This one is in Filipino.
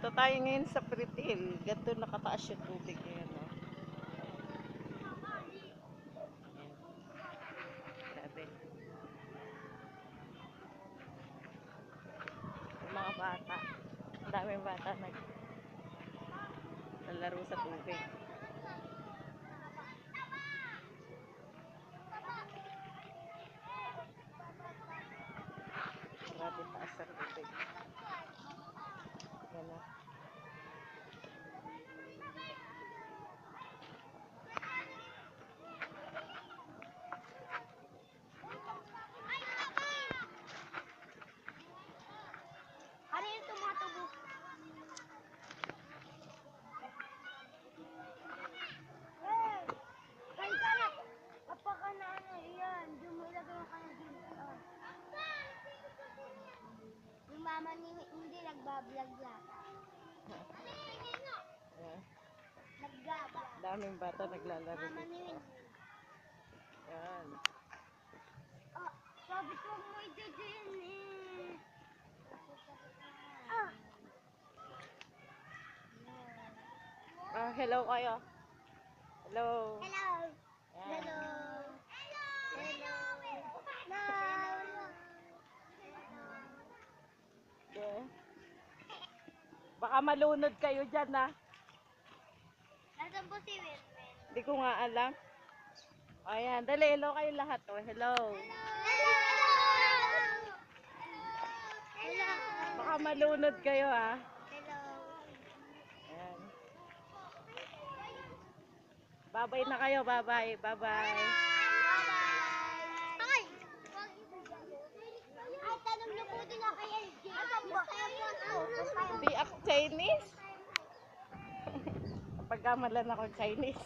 Dito tayo ngayon sa Pretil. Ganito nakataas yung tubig ngayon. No? Ayan. Grabe. Yung mga bata. Ang daming bata naglalaro sa tubig. Grabe taas sa tubig. Yan o. Ano yung tumatubo? Kain ka na! Kapaka na ano yan, dumulagay yung kanya dito. Yung mama ni hindi nagbablog lang. Ayan. Nagbablog. Daming bata naglalaro Mama ni dito. Yan. Oh, sabi ko mo ito din eh. Hello kayo. Hello. Hello. Yan. Hello. Hello. Hello. Okay. Baka malunod kayo dyan na. Nasaan po si Wilmen? Hindi ko nga alam. Ayan, dali, hello kayo lahat. Oh, hello. Hello. Hello. Baka malunod kayo ha. Hello. Ayan. Bye-bye na kayo, bye-bye. Bye-bye. Ay! Ay, tanong niyo po din na kay LJ. Hindi ako Chinese. Pagkamalan ako Chinese.